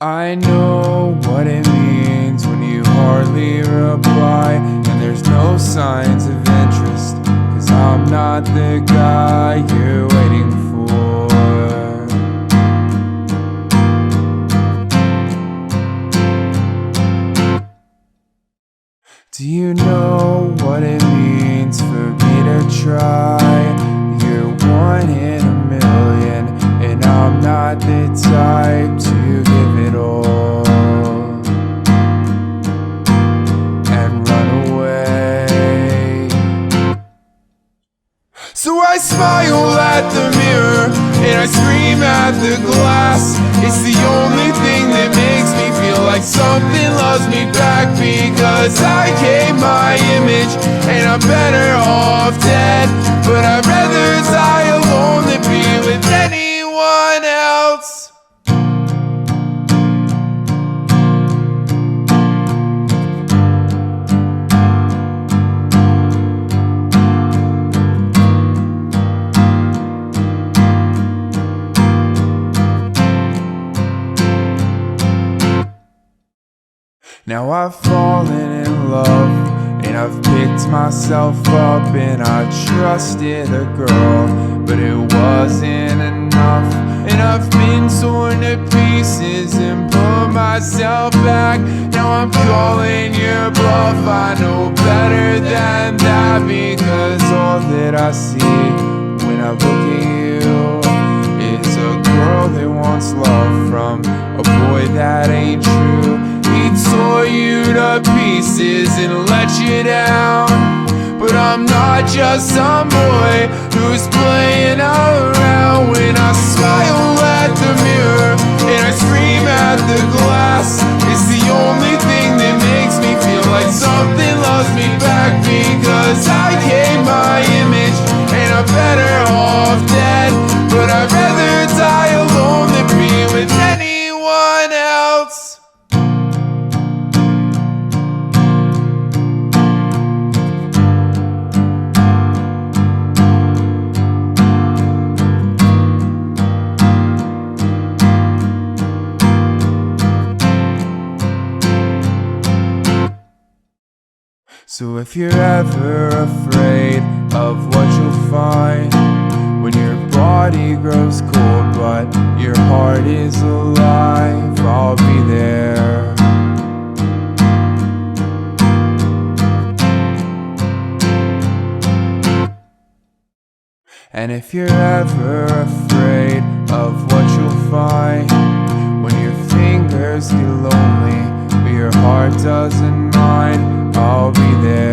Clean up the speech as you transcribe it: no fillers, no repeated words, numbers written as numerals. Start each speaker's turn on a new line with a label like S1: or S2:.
S1: I know what it means when you hardly reply and there's no signs of interest, 'cause I'm not the guy you're waiting for. Do you know what it means for me to try? You're one in a million, and I'm not the type to give it all and run away. So I smile at the mirror and I scream at the glass. It's the only thing that makes me feel like something loves me back, because I gave my image and I'm better off dead. But I'd rather die alone than be with anyone else. Now I've fallen in love, and I've picked myself up, and I trusted a girl, but it wasn't enough. And I've been torn to pieces and put myself back. Now I'm calling your bluff, I know better than that, because all that I see when I look at you is a girl that wants love from a boy that ain't true. He tore you to pieces and let you down, but I'm not just some boy who's playing around. When I smile at the mirror and I scream at the glass, it's the only thing that makes me feel like something loves me back, because I gave my image and I'm better off dead. But I'd rather die alone than be with anyone else. So if you're ever afraid of what you'll find when your body grows cold but your heart is alive, I'll be there. And if you're ever afraid of what you'll find when your fingers get lonely but your heart doesn't mind, I'll be there.